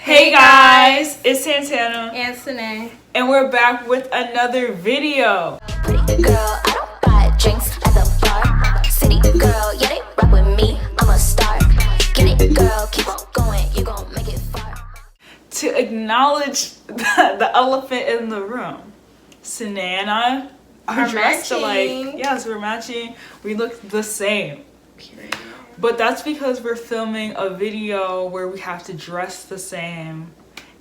Hey guys, it's Santana and Sanaa, and we're back with another video. Pretty girl, I don't buy drinks at the bar. City girl, yeah, they rock with me, I'm a star. Get it, girl, keep on going, you gon' make it far. To acknowledge the elephant in the room, Sanaa and I are dressed alike. Yes, we're matching. We look the same. Period. But that's because we're filming a video where we have to dress the same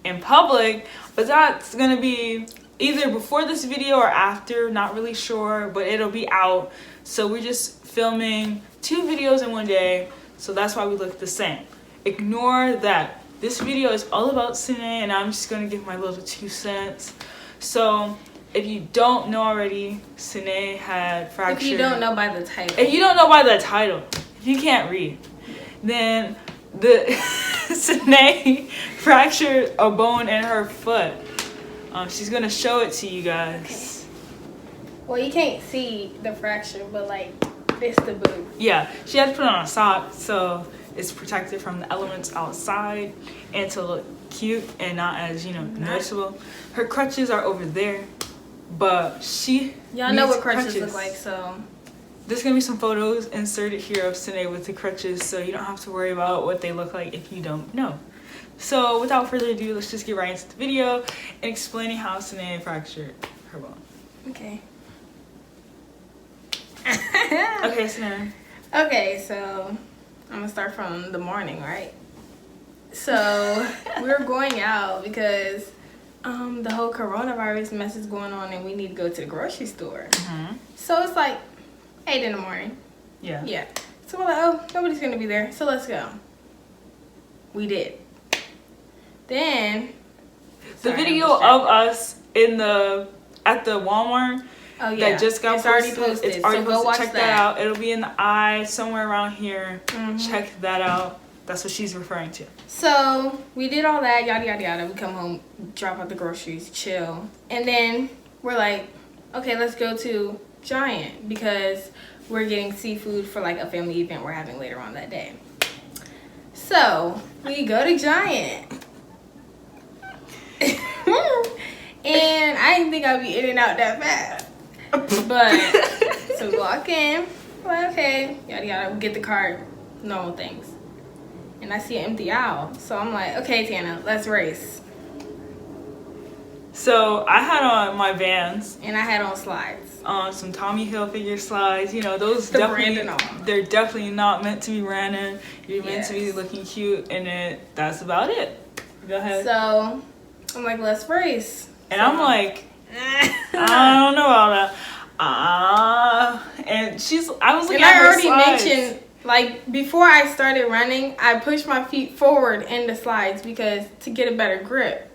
in public. But that's gonna be either before this video or after, not really sure, but it'll be out. So we're just filming 2 videos in one day, so that's why we look the same. Ignore that. This video is all about Sanaa, and I'm just gonna give my little 2 cents. So if you don't know already, Sanaa had fractured. If you don't know by the title. If you don't know by the title, if you can't read, then the Sanaa fractured a bone in her foot. She's gonna show it to you guys. Okay. Well, you can't see the fracture, but like it's the boot. Yeah, she had to put on a sock so it's protected from the elements outside and to look cute and not as, noticeable. Her crutches are over there, but y'all know what crutches look like, so there's gonna be some photos inserted here of Sanaa with the crutches, so you don't have to worry about what they look like if you don't know. So without further ado, let's just get right into the video and explaining how Sanaa fractured her bone. Okay. Okay, Sanaa. Okay, so I'm gonna start from the morning, right? So we were going out because the whole coronavirus mess is going on, and we need to go to the grocery store. Mm-hmm. So it's like 8 in the morning. Yeah. Yeah. So we're like, oh, nobody's gonna be there, so let's go. We did. Then the video of us at the Walmart that just got it's already posted. It's already so posted. Go watch Check that out. It'll be in the eye somewhere around here. Mm-hmm. Check that out. That's what she's referring to. So we did all that, yada yada yada. We come home, drop out the groceries, chill, and then we're like, okay, let's go to Giant because we're getting seafood for like a family event we're having later on that day. So we go to Giant. And I didn't think I'd be in and out that fast. But so we walk in, like, okay, yada yada, we get the cart, normal things. And I see an empty aisle. So I'm like, okay, Tana, let's race. So I had on my Vans. And I had on slides. Some Tommy Hilfiger slides. Those the definitely, they're definitely not meant to be running. You're meant to be looking cute, and that's about it. Go ahead. So I'm like, let's race. And I'm like, I don't know about that. And I was looking at her slides. And I already mentioned, like, before I started running, I pushed my feet forward in the slides because to get a better grip.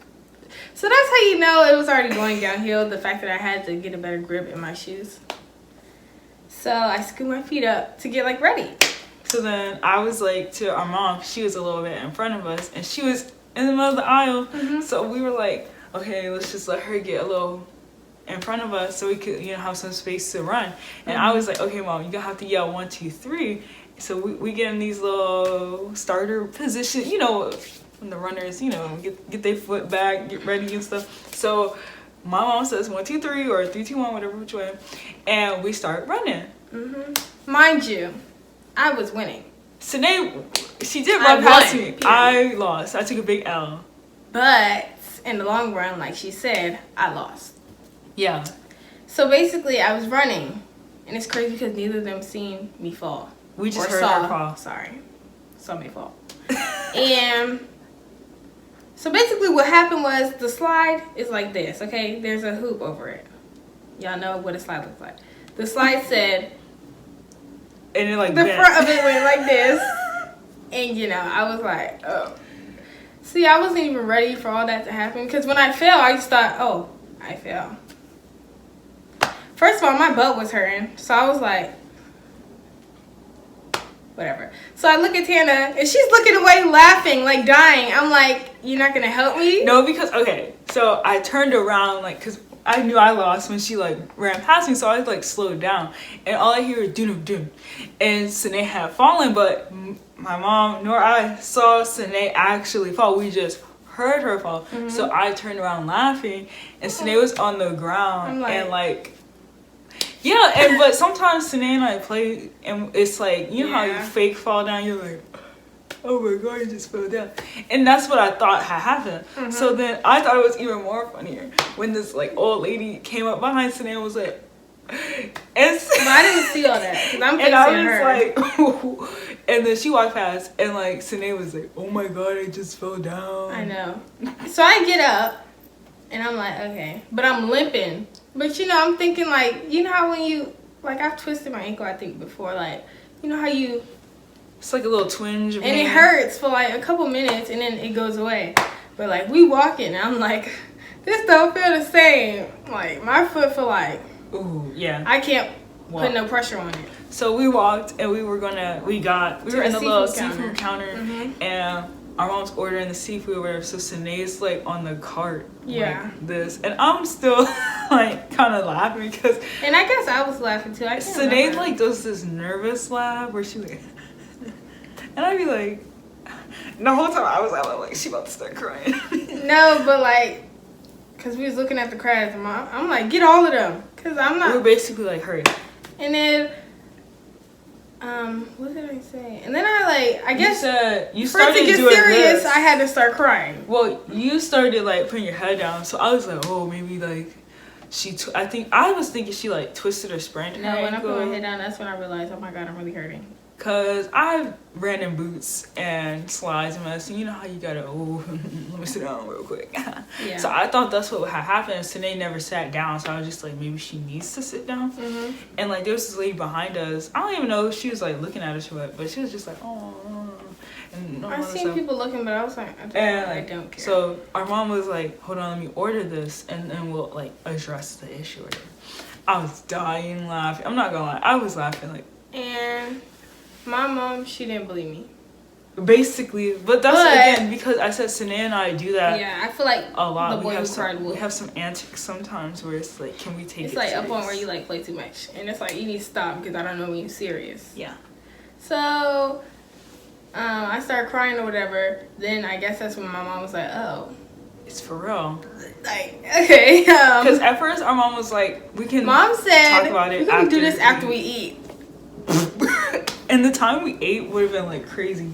So that's how you know it was already going downhill, the fact that I had to get a better grip in my shoes. So I scooped my feet up to get, like, ready. So then I was like to our mom, she was a little bit in front of us, and she was in the middle of the aisle. Mm-hmm. So we were like, okay, let's just let her get a little in front of us so we could, have some space to run. And I was like, okay, Mom, you're gonna have to yell 1, 2, 3. So we get in these little starter positions, when the runners, get their foot back, get ready and stuff. So my mom says 1, 2, 3 or 3, 2, 1, whatever which way, and we start running. Mm-hmm. Mind you, I was winning. Sanaa, she did run past me. Period. I lost. I took a big L. But in the long run, like she said, I lost. Yeah. So basically, I was running, and it's crazy because neither of them seen me fall. We just heard her fall. Sorry, saw me fall. And so basically, what happened was the slide is like this. Okay, there's a hoop over it. Y'all know what a slide looks like. The slide said, and it the front of it went like this, and I was like, oh. See, I wasn't even ready for all that to happen because when I fell, I just thought, oh, I fell. First of all, my butt was hurting, so I was like, whatever. So I look at Tana, and she's looking away, laughing, like dying. I'm like, you're not gonna help me? No, because okay, so I turned around, like, cause I knew I lost when she ran past me, so I slowed down, and all I hear is doom doom, and Sanaa had fallen, but my mom nor I saw Sanaa actually fall. We just heard her fall. So I turned around laughing, and Sanaa was on the ground, and like, yeah, and but sometimes Sanaa and I play, and it's like, you know how you fake fall down, you're like, oh my god, I just fell down. And that's what I thought had happened. So then I thought it was even more funnier when this like old lady came up behind Sanaa and was like, and but I didn't see all that, because I'm and I facing was like, and then she walked past, and like Sanaa was like, oh my god, I just fell down. I know. So I get up, and I'm like, okay, but I'm limping. But you know, I'm thinking like, you know how when you, like, I've twisted my ankle, I think, before, like, you know how you, it's like a little twinge of and pain. it hurts for like a couple minutes, and then it goes away. But like, we walking, and I'm like, this don't feel the same. Like, my foot feel like, ooh, yeah, I can't put no pressure on it. So we walked, and we were in the little seafood counter, and our mom's ordering the seafood or whatever, so Sanae's like on the cart, like this, and I'm still like kind of laughing because, and I guess I was laughing too. Sanae like does this nervous laugh where she like, and I'd be like, the whole time I was like she about to start crying. No, but like, cause we was looking at the crabs, and I'm like, get all of them, cause I'm not. We're basically like, hurry. And then, what did I say? And then I guess you started for it to get serious, I had to start crying. Well, you started like putting your head down, so I was like, oh, maybe like I was thinking she like twisted or sprained her ankle. When I put my head down, that's when I realized, oh my god, I'm really hurting. Cause I've ran in boots and slides and mess, and you know how you gotta let me sit down real quick. Yeah. So I thought that's what had happened. Sanae never sat down, so I was just like, maybe she needs to sit down. And like there was this lady behind us. I don't even know if she was like looking at us or what, but she was just like, oh. And I seen people looking, but I was like, I don't care. So our mom was like, hold on, let me order this, and then we'll like address the issue. Or whatever. I was dying laughing. I'm not gonna lie, I was laughing like. And my mom, she didn't believe me. Basically, but again because I said Sanaa and I do that. Yeah, I feel like a lot. The boy who cried wolf. We have some antics sometimes where it's like, can we take it's it? It's like serious? a point where you like play too much, and it's like you need to stop because I don't know when you're serious. Yeah. So, I started crying or whatever. Then I guess that's when my mom was like, "Oh, it's for real." Like, okay. Because at first our mom was like, "We can." Mom said, talk about it. We can do this after we eat. And the time we ate would have been like crazy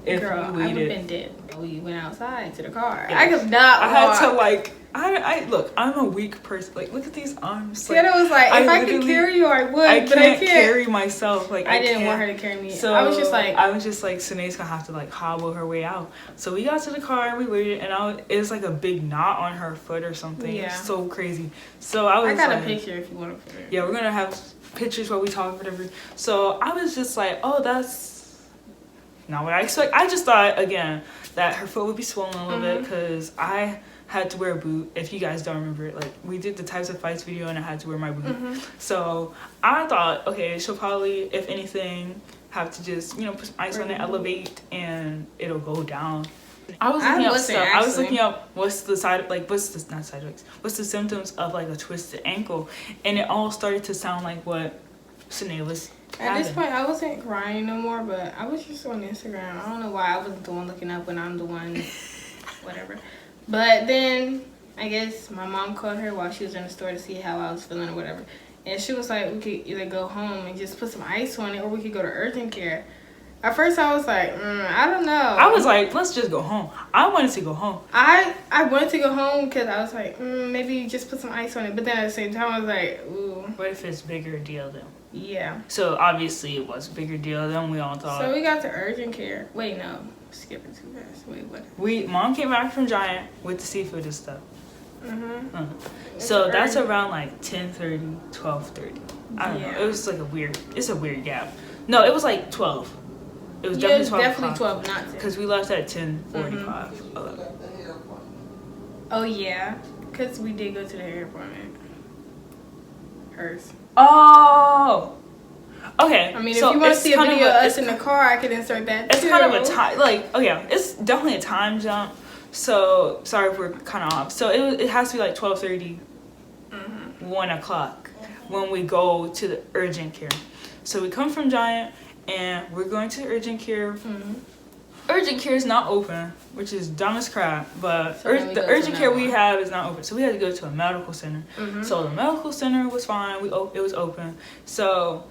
if Girl, we waited. I would have been dead. We went outside to the car. Yeah. I could not. I had to like. I look. I'm a weak person. Like, look at these arms. Like, Tiana was like, if I could carry you, I would. But I can't carry myself. Like, I didn't want her to carry me. So I was just like, Sanae's gonna have to like hobble her way out. So we got to the car and we waited, and it was like a big knot on her foot or something. Yeah. It was so crazy. So I got a picture if you want to put it. Yeah, we're gonna have pictures while we talk, whatever. So I was just like, oh, that's not what I expect. I just thought again that her foot would be swollen a little bit because I had to wear a boot. If you guys don't remember it, like we did the types of fights video and I had to wear my boot. So I thought, okay, she'll probably, if anything, have to just put some ice on it, elevate, and it'll go down. I was looking up stuff. I was looking up what's the symptoms of like a twisted ankle, and it all started to sound like what Sanaa was having. At this point, I wasn't crying no more, but I was just on Instagram. I don't know why I wasn't the one looking up when I'm the one, whatever. But then I guess my mom called her while she was in the store to see how I was feeling or whatever, and she was like, we could either go home and just put some ice on it, or we could go to urgent care. At first, I was like, I don't know. I was like, let's just go home. I wanted to go home. I wanted to go home because I was like, maybe just put some ice on it. But then at the same time, I was like, ooh. What if it's bigger deal then? Yeah. So obviously it was a bigger deal than we all thought. So we got to urgent care. Wait, no. Skipping too fast. Wait, what? Mom came back from Giant with the seafood and stuff. So that's around like 10:30, 12:30. I don't know. It was like it's a weird gap. No, it was like 12. It was definitely 12, not 10. Because we left at 10:45. 11. Oh, yeah. Because we did go to the hair appointment. Hers. Oh! Okay. I mean, so if you want to see a video of us in the car, I could insert that too. It's kind of a time, it's definitely a time jump. So, sorry if we're kind of off. So, it has to be like 12:30, 1 o'clock when we go to the urgent care. So, we come from Giant. And we're going to urgent care. urgent care is not open, which is dumb as crap. But So then we the go to urgent care we another have is not open, so we had to go to a medical center. So the medical center was fine. It was open. So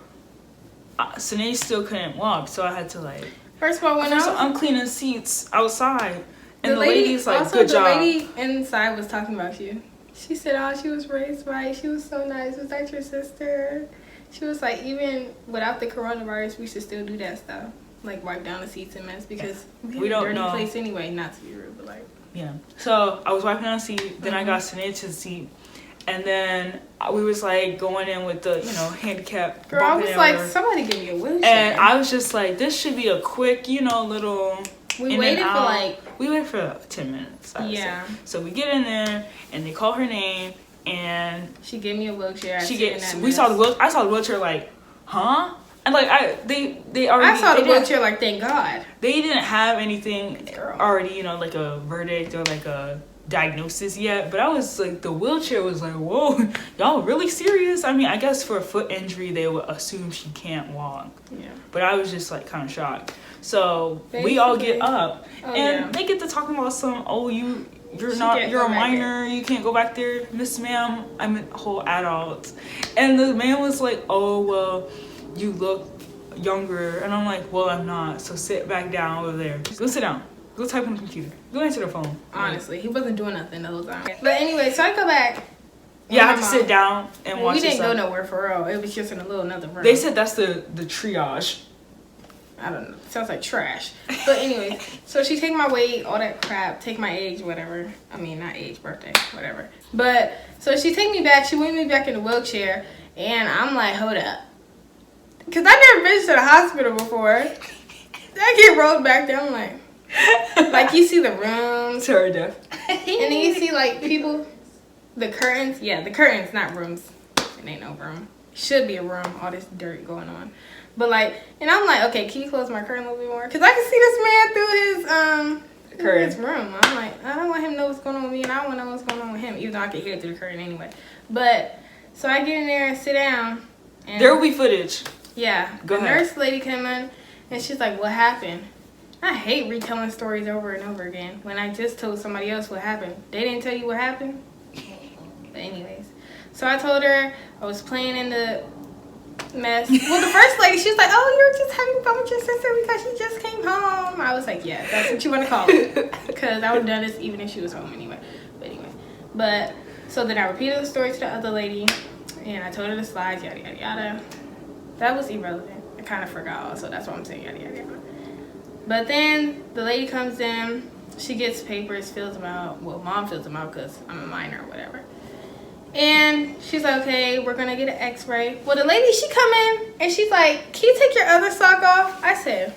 Sanaa still couldn't walk, so I had to like. First of all, when I'm cleaning seats outside, and the lady, lady's like, also "Good the job." lady inside was talking about you. She said, "Oh, she was raised right. She was so nice. Was that your sister?" She was like, "Even without the coronavirus, we should still do that stuff, like wipe down the seats and mess because we don't a dirty know. place anyway. Not to be rude, but like." Yeah. So I was wiping down the seat. Then I got Sanaa to the seat, and then we was like going in with the handicap. Girl, I was bumping like, over. somebody give me a wheelchair. And I was just like, this should be a quick, little. We in waited and for out. like. We waited for 10 minutes. I would Yeah. say. So we get in there, and they call her name, and She gave me a wheelchair. I saw the wheelchair like, huh? And like they already. I saw the they didn't- wheelchair like, thank God. They didn't have anything Girl. already, like a verdict or like a diagnosis yet. But I was like, the wheelchair was like, whoa, y'all really serious? I mean, I guess for a foot injury, they would assume she can't walk. Yeah. But I was just like kind of shocked. So we all get up, and they get to talking about you're a minor, you can't go back there, Miss Ma'am. I'm a whole adult. And the man was like, oh, well, you look younger. And I'm like, well, I'm not. So sit back down over there. Go sit down. Go type on the computer. Go answer the phone. Honestly, he wasn't doing nothing the whole time. But anyway, so I go back. Yeah, I have to sit down and watch We didn't this go nowhere for real. It was just in another room. They said that's the triage. I don't know. Sounds like trash. But anyway, so she take my weight, all that crap, take my age, whatever. I mean, not age, birthday, whatever. But so she take me back. She wheeled me back in the wheelchair, and I'm like, hold up, because I never been to the hospital before. I get rolled back there. I'm like you see the rooms, To her death. and then you see like people, the curtains. Yeah, the curtains, not rooms. It ain't no room. Should be a room. All this dirt going on. But like, and I'm like, okay, can you close my curtain a little bit more? Because I can see this man through his room. I'm like, I don't want him to know what's going on with me, and I don't want to know what's going on with him, even though I can hear it through the curtain anyway. But so I get in there and sit down. And There will be footage. yeah, Go the ahead. nurse lady came in, and she's like, what happened? I hate retelling stories over and over again when I just told somebody else what happened. They didn't tell you what happened? But anyways, so I told her I was playing in the mess. Well, the first lady, she was like, oh, you're just having fun with your sister because she just came home. I was like, yeah, that's what you want to call it. Because I would have done this even if she was home anyway. But so then I repeated the story to the other lady, and I told her the slides, yada, yada, yada. That was irrelevant. I kind of forgot, so that's why I'm saying yada, yada, yada. But then the lady comes in, she gets papers, fills them out. Well, mom fills them out because I'm a minor or whatever. And she's like, okay, we're going to get an x-ray. Well, the lady, she come in, and she's like, can you take your other sock off? I said,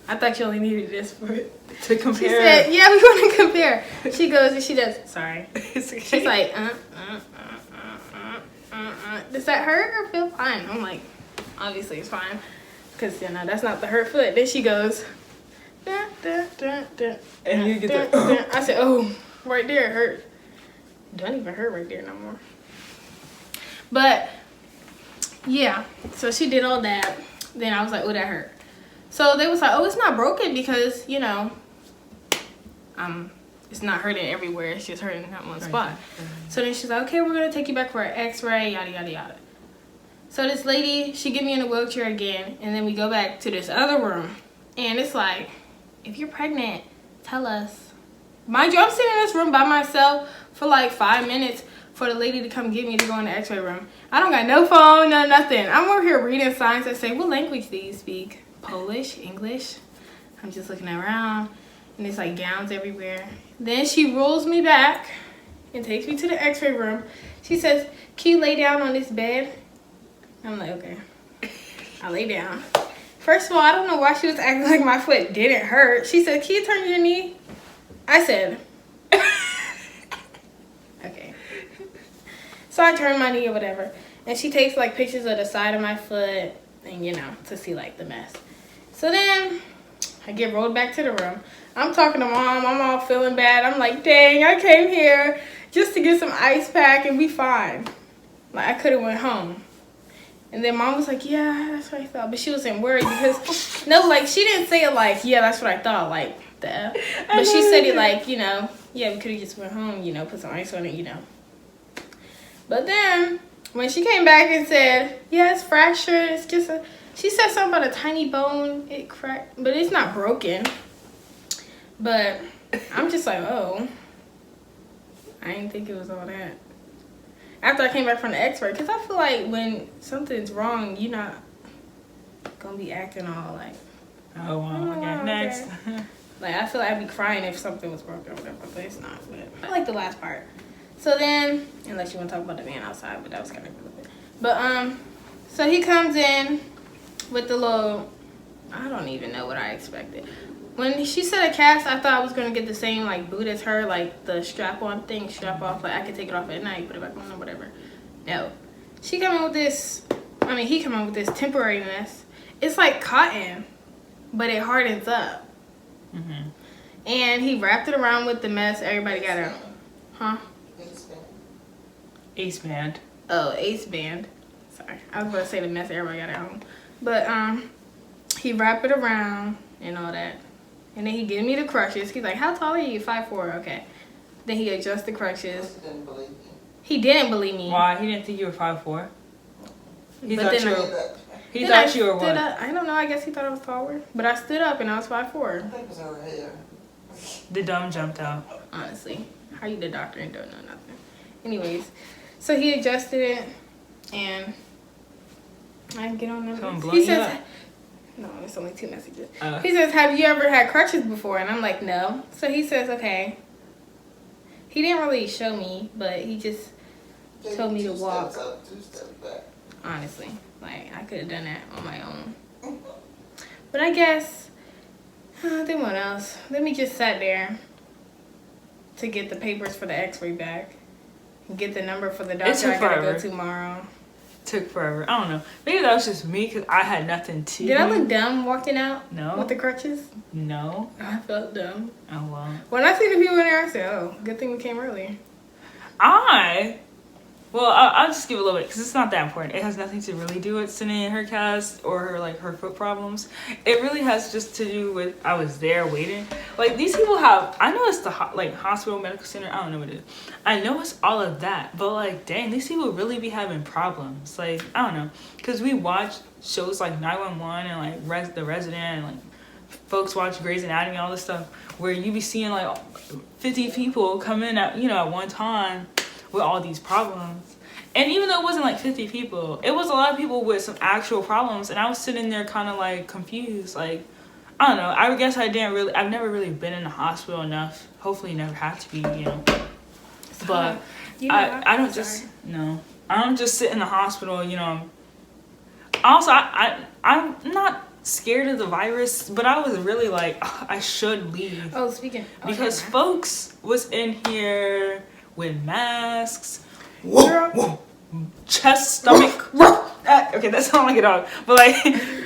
I thought you only needed this for it. To compare. She said, yeah, we want to compare. She goes and she does, sorry. It's okay. She's like, does that hurt or feel fine? I'm like, obviously it's fine. Because, that's not the hurt foot. Then she goes, dun, dun, dun, dun, And you get dun, the. dun. I said, oh, right there it hurt. Don't even hurt right there no more. But, yeah. So she did all that. Then I was like, oh, that hurt. So they was like, oh, it's not broken because, it's not hurting everywhere. It's just hurting in that one spot. So then she's like, okay, we're going to take you back for an x-ray, yada, yada, yada. So this lady, she get me in a wheelchair again, and then we go back to this other room. And it's like, if you're pregnant, tell us. Mind you, I'm sitting in this room by myself for like 5 minutes for the lady to come get me to go in the x-ray room. I don't got no phone, no nothing. I'm over here reading signs that say, what language do you speak? Polish, English? I'm just looking around, and it's like gowns everywhere. Then she rolls me back and takes me to the x-ray room. She says, can you lay down on this bed? I'm like, okay. I lay down. First of all, I don't know why she was acting like my foot didn't hurt. She said, can you turn your knee? I said, okay. So I turned my knee or whatever. And she takes like pictures of the side of my foot and, to see like the mess. So then I get rolled back to the room. I'm talking to mom. I'm all feeling bad. I'm like, dang, I came here just to get some ice pack and be fine. Like, I could have went home. And then mom was like, yeah, that's what I thought. But she wasn't worried because, no, like, she didn't say it like, yeah, that's what I thought, like, the F. But she said it like, you know, yeah, we could have just went home, you know, put some ice on it, you know. But then, when she came back and said, yeah, it's fractured, it's just a, she said something about a tiny bone, it cracked, but it's not broken. But I'm just like, oh, I didn't think it was all that. After I came back from the x-ray, because I feel like when something's wrong, you're not going to be acting all like, oh, wow, okay, next. Like, I feel like I'd be crying if something was broken or whatever, but it's not. But I like the last part. So then, unless you want to talk about the man outside, but that was kind of good. But, so he comes in with the little, I don't even know what I expected. When she said a cast, I thought I was going to get the same, like, boot as her, like, the strap-on thing, strap off, like, I could take it off at night, put it back on or whatever. No. She come in with this, I mean, he come in with this temporary mess. It's like cotton, but it hardens up. Mm-hmm. And he wrapped it around with the mess. Everybody got a, huh? Ace band. Oh, ace band. Sorry, I was about to say the mess everybody got at home. But he wrapped it around and all that. And then he gave me the crutches. He's like, how tall are you? 5'4". Okay. Then he adjusts the crutches. He didn't believe me. Why? He didn't think you were 5'4"? He but thought you were what? I don't know. I guess he thought I was taller. But I stood up and I was 5'4". I think it was her hair. The dumb jumped out. Honestly. How you the doctor and don't know nothing? Anyways. So he adjusted it. And I get on them. He says, no, it's only 2 messages. He says, have you ever had crutches before? And I'm like, no. So he says, okay. He didn't really show me, but he just told me to walk. 2 steps up, 2 steps back. Honestly. Like, I could have done that on my own. But I guess, then what else? Then we just sat there to get the papers for the x-ray back. And get the number for the doctor I gotta go tomorrow. Took forever. I don't know. Maybe that was just me because I had nothing to do. Did I look dumb walking out? No. With the crutches? No. I felt dumb. Oh, well. When I see the people in there, I said, oh, good thing we came early. I'll just give a little bit because it's not that important. It has nothing to really do with Sanaa and her cast or her foot problems. It really has just to do with I was there waiting. Like these people have, I know it's the hospital medical center. I don't know what it is. I know it's all of that, but like dang, these people really be having problems. Like I don't know, because we watch shows like 911 and like The Resident and like folks watch Grey's Anatomy, all this stuff where you be seeing like 50 people come in at one time with all these problems. And even though it wasn't like 50 people, it was a lot of people with some actual problems, and I was sitting there kind of like confused. Like I don't know, I guess I've never really been in the hospital enough, hopefully never have to be, but I don't just sit in the hospital, Also, I'm not scared of the virus, but I was really like, I should leave. Oh, speaking. Because folks was in here with masks. Whoa. Chest, stomach. Okay, that's how I get out. But like,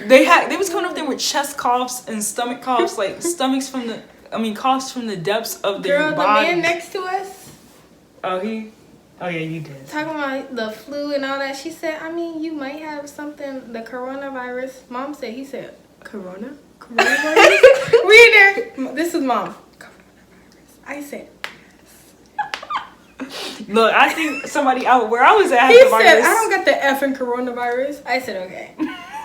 they was coming up there with chest coughs and stomach coughs, like coughs from the depths of their bodies. Girl, the man next to us. Oh yeah, you did. Talking about the flu and all that. She said, you might have something, the coronavirus. Mom said, he said, coronavirus? We in there. This is mom. Coronavirus. I said, look, I think somebody out where I was at had he the virus. said, I don't got the effing coronavirus. I said, okay.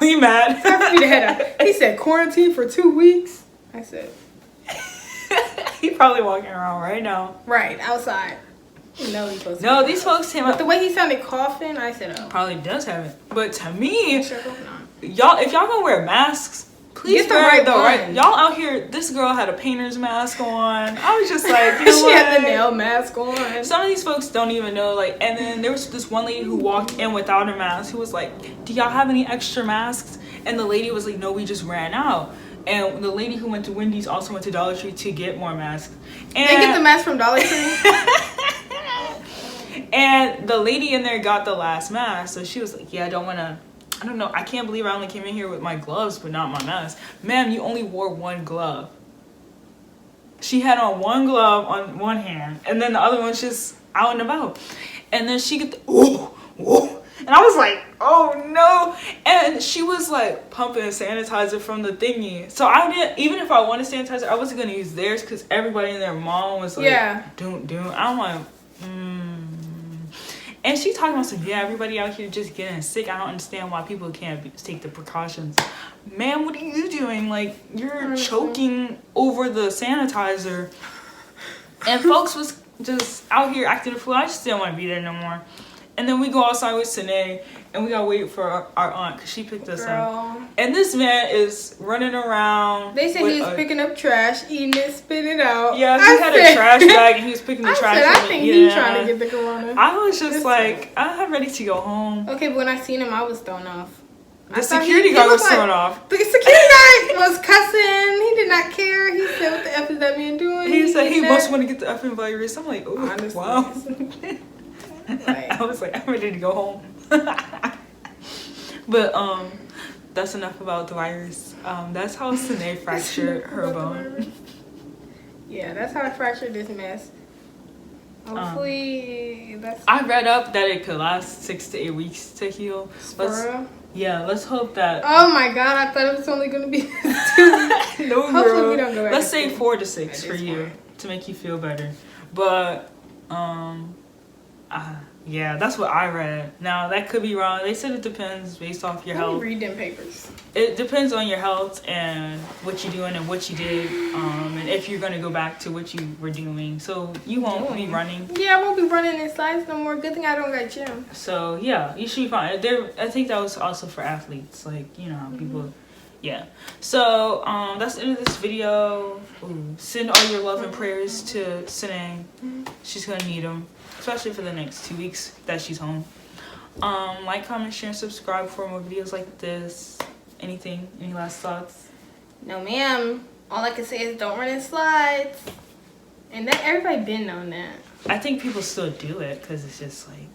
We mad. Time for me to head out. He said, quarantine for 2 weeks. I said. He probably walking around right now. Right, outside. No, he's supposed to. No, these folks came up. The way he sounded coughing, I said, oh. Probably does have it. But to me, Sure, y'all, if y'all gonna wear masks, please get the right one. Y'all out here, this girl had a painter's mask on. I was just like, you know she what? had the nail mask on. Some of these folks don't even know, and then there was this one lady who walked in without a mask who was like, do y'all have any extra masks? And the lady was like, no, we just ran out. And the lady who went to Wendy's also went to Dollar Tree to get more masks. And they get the mask from Dollar Tree? And the lady in there got the last mask. So she was like, yeah, I don't know. I can't believe I only came in here with my gloves, but not my mask. Ma'am, you only wore one glove. She had on one glove on one hand, and then the other one's just out and about. And then she get And I was like, oh no. And she was like pumping sanitizer from the thingy. So I didn't, even if I wanted sanitizer, I wasn't going to use theirs because everybody and their mom was like, don't. I'm like, And she talking about some, everybody out here just getting sick. I don't understand why people can't take the precautions. Man, what are you doing? Like, you're choking over the sanitizer. And folks was just out here acting a fool. I just didn't want to be there no more. And then we go outside with Sanaa, and we gotta wait for our aunt because she picked us up. And this man is running around. They said he was picking up trash, eating it, spitting it out. Yeah, he had a trash bag and he was picking the trash. I think he's trying to get the corona. I was just like, I'm ready to go home. Okay, but when I seen him, I was thrown off. The security guard was thrown off. The security guard was cussing. He did not care. He said, "What the f is that man doing?" He said he must want to get the effing virus. I'm like, oh, honestly, wow. I was like, I'm ready to go home. But that's enough about the virus. That's how Sanaa fractured her bone. Yeah, that's how I fractured this mess. Hopefully, that's. I read up that it could last 6 to 8 weeks to heal. Let's hope that. Oh my god, I thought it was only gonna be 2 weeks. No, hopefully we don't go back. Let's say 4 to 6 for you to make you feel better. But yeah, that's what I read. Now that could be wrong. They said it depends based off your health. Read them papers. It depends on your health and what you're doing and what you did, and if you're gonna go back to what you were doing. So you won't be running. Yeah, I won't be running in slides no more. Good thing I don't got gym. So yeah, you should be fine. I think that was also for athletes, like you know how people. Yeah. So that's the end of this video. Ooh, send all your love and prayers to Sanaa. She's gonna need them, especially for the next 2 weeks that she's home. Like, comment, share, and subscribe for more videos like this. Anything? Any last thoughts? No, ma'am. All I can say is don't run in slides. And that everybody been on that. I think people still do it because it's just like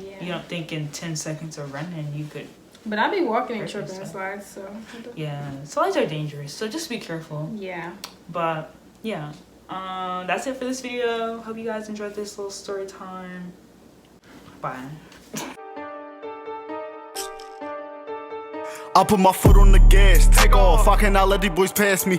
yeah. You don't think in 10 seconds of running you could. But I be walking and tripping in slides, so. Yeah, slides are dangerous, so just be careful. Yeah. But yeah, that's it for this video. Hope you guys enjoyed this little story time. Bye. I put my foot on the gas, take off. I cannot let these boys pass me.